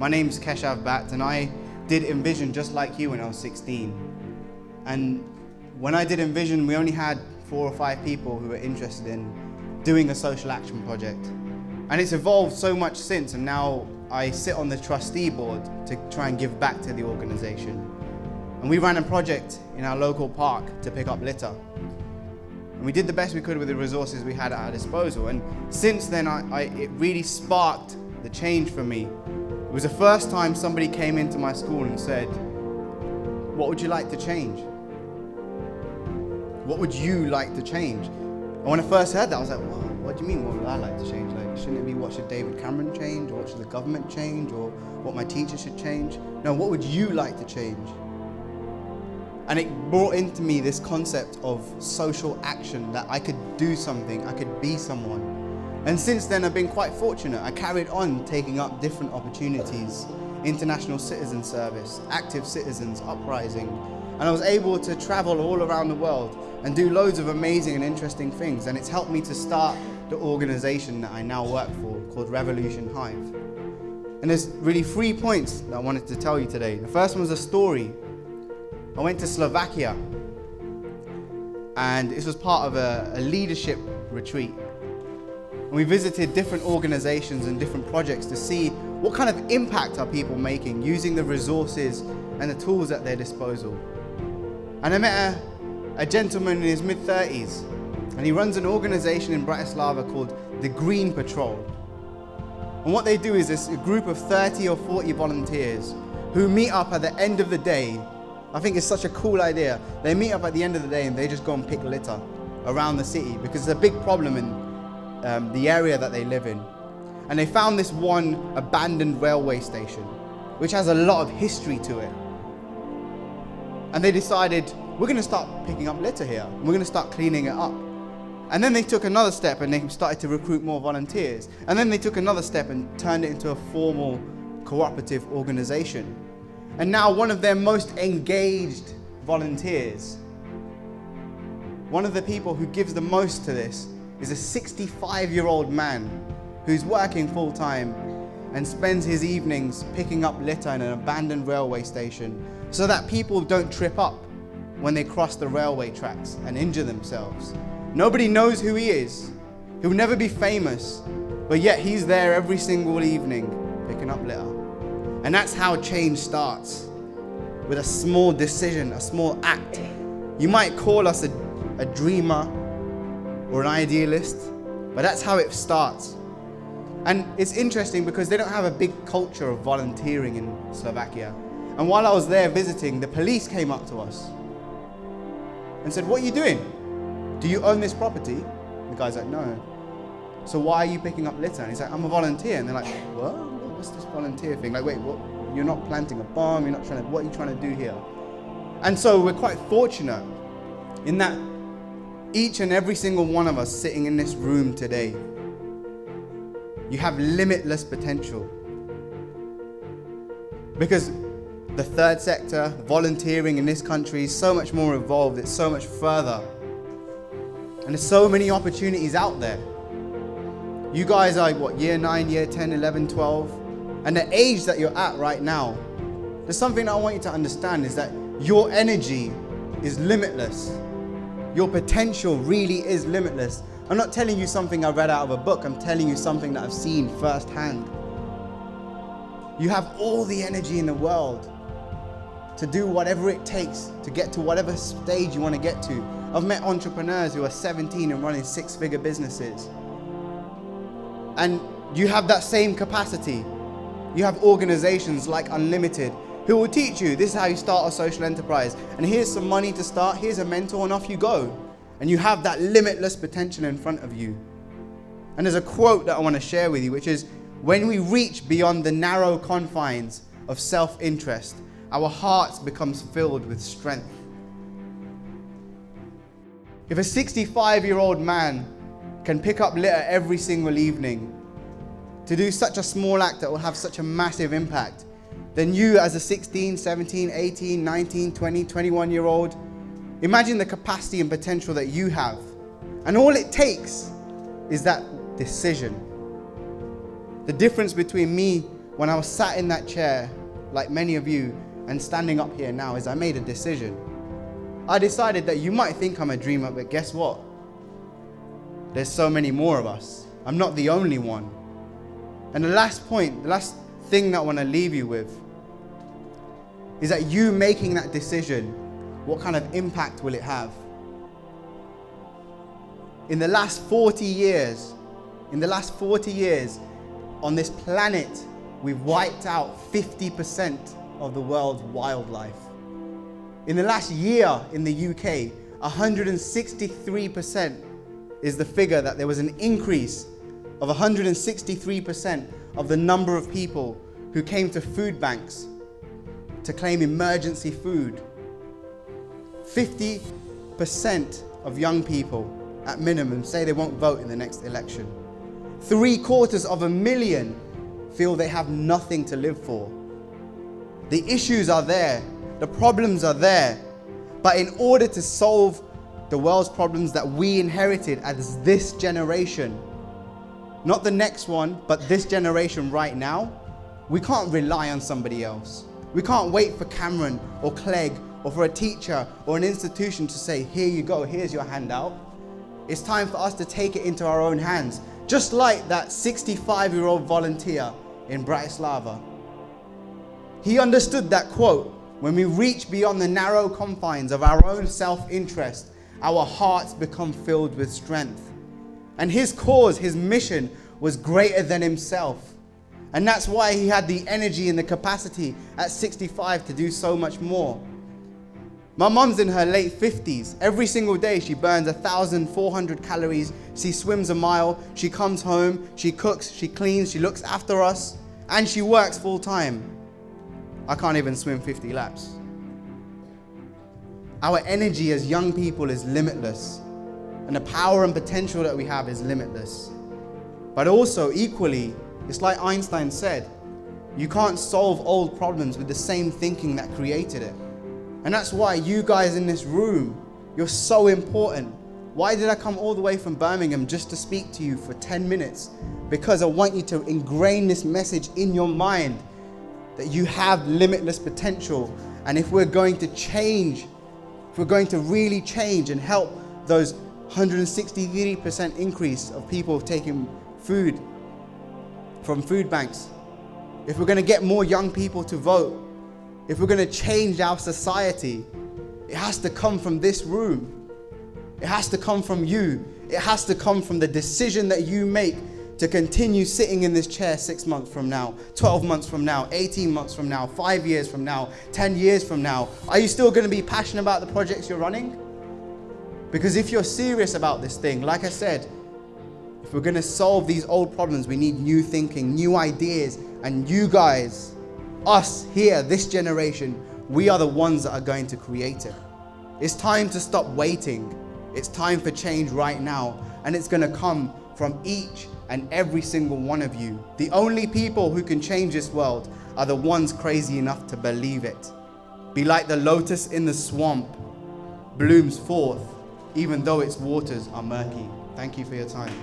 My name's Keshav Bhatt, and I did Envision just like you when I was 16. And when I did Envision, we only had 4 or 5 people who were interested in doing a social action project. And it's evolved so much since, and now I sit on the trustee board to try and give back to the organization. And we ran a project in our local park to pick up litter. And we did the best we could with the resources we had at our disposal. And since then, it really sparked the change for me. It was the first time somebody came into my school and said, "What would you like to change? What would you like to change?" And when I first heard that, I was like, "Well, what do you mean, what would I like to change? Like, shouldn't it be what should David Cameron change, or what should the government change, or what my teacher should change? No, what would you like to change?" And it brought into me this concept of social action, that I could do something, I could be someone. And since then, I've been quite fortunate. I carried on taking up different opportunities, international citizen service, active citizens, uprising, and I was able to travel all around the world and do loads of amazing and interesting things. And it's helped me to start the organization that I now work for, called Revolution Hive. And there's really 3 points that I wanted to tell you today. The first one was a story. I went to Slovakia, and this was part of a leadership retreat. And we visited different organizations and different projects to see what kind of impact are people making using the resources and the tools at their disposal. And I met a gentleman in his mid-30s, and he runs an organization in Bratislava called the Green Patrol. And what they do is this a group of 30 or 40 volunteers who meet up at the end of the day. I think it's such a cool idea. They meet up at the end of the day and they just go and pick litter around the city, because it's a big problem in the area that they live in. And they found this one abandoned railway station, which has a lot of history to it. And they decided, we're going to start picking up litter here. We're going to start cleaning it up. And then they took another step and they started to recruit more volunteers. And then they took another step and turned it into a formal cooperative organization. And now one of their most engaged volunteers, one of the people who gives the most to this, is a 65-year-old man who's working full-time and spends his evenings picking up litter in an abandoned railway station so that people don't trip up when they cross the railway tracks and injure themselves. Nobody knows who he is. He'll never be famous, but yet he's there every single evening picking up litter. And that's how change starts, with a small decision, a small act. You might call us a dreamer or an idealist, but that's how it starts. And it's interesting because they don't have a big culture of volunteering in Slovakia. And while I was there visiting, the police came up to us and said, "What are you doing? Do you own this property?" The guy's like, "No." "So why are you picking up litter?" And he's like, "I'm a volunteer." And they're like, "What? What's this volunteer thing? Like, wait, what? You're not planting a bomb, you're not trying to, what are you trying to do here?" And so we're quite fortunate in that each and every single one of us sitting in this room today, you have limitless potential. Because the third sector, volunteering in this country is so much more evolved, it's so much further. And there's so many opportunities out there. You guys are year 9, year 10, 11, 12. And the age that you're at right now, there's something that I want you to understand, is that your energy is limitless. Your potential really is limitless. I'm not telling you something I read out of a book, I'm telling you something that I've seen firsthand. You have all the energy in the world to do whatever it takes to get to whatever stage you want to get to. I've met entrepreneurs who are 17 and running 6-figure businesses. And you have that same capacity. You have organizations like Unlimited who will teach you, this is how you start a social enterprise. And here's some money to start, here's a mentor, and off you go. And you have that limitless potential in front of you. And there's a quote that I want to share with you, which is, "When we reach beyond the narrow confines of self-interest, our hearts becomes filled with strength." If a 65-year-old man can pick up litter every single evening to do such a small act that will have such a massive impact, then you as a 16, 17, 18, 19, 20, 21-year-old, imagine the capacity and potential that you have. And all it takes is that decision. The difference between me when I was sat in that chair, like many of you, and standing up here now, is I made a decision. I decided that you might think I'm a dreamer, but guess what? There's so many more of us. I'm not the only one. And the last thing that I want to leave you with is that you making that decision, what kind of impact will it have? In the last 40 years, on this planet, we've wiped out 50% of the world's wildlife. In the last year in the UK, 163% is the figure that there was an increase of 163% of the number of people who came to food banks to claim emergency food. 50% of young people, at minimum, say they won't vote in the next election. 750,000 feel they have nothing to live for. The issues are there, the problems are there, but in order to solve the world's problems that we inherited as this generation, not the next one, but this generation right now, we can't rely on somebody else. We can't wait for Cameron or Clegg or for a teacher or an institution to say, here you go, here's your handout. It's time for us to take it into our own hands. Just like that 65-year-old volunteer in Bratislava. He understood that quote, when we reach beyond the narrow confines of our own self-interest, our hearts become filled with strength. And his cause, his mission, was greater than himself. And that's why he had the energy and the capacity at 65 to do so much more. My mum's in her late 50s. Every single day she burns 1,400 calories. She swims a mile. She comes home. She cooks. She cleans. She looks after us. And she works full time. I can't even swim 50 laps. Our energy as young people is limitless. And the power and potential that we have is limitless. But also, equally, it's like Einstein said, you can't solve old problems with the same thinking that created it. And that's why you guys in this room, you're so important. Why did I come all the way from Birmingham just to speak to you for 10 minutes? Because I want you to ingrain this message in your mind that you have limitless potential. And if we're going to change, if we're going to really change and help those 163% increase of people taking food from food banks, if we're going to get more young people to vote, if we're going to change our society, it has to come from this room. It has to come from you. It has to come from the decision that you make to continue sitting in this chair 6 months from now, 12 months from now, 18 months from now, 5 years from now, 10 years from now. Are you still going to be passionate about the projects you're running? Because if you're serious about this thing, like I said, if we're going to solve these old problems, we need new thinking, new ideas, and you guys, us here, this generation, we are the ones that are going to create it. It's time to stop waiting. It's time for change right now. And it's going to come from each and every single one of you. The only people who can change this world are the ones crazy enough to believe it. Be like the lotus in the swamp, blooms forth, even though its waters are murky. Thank you for your time.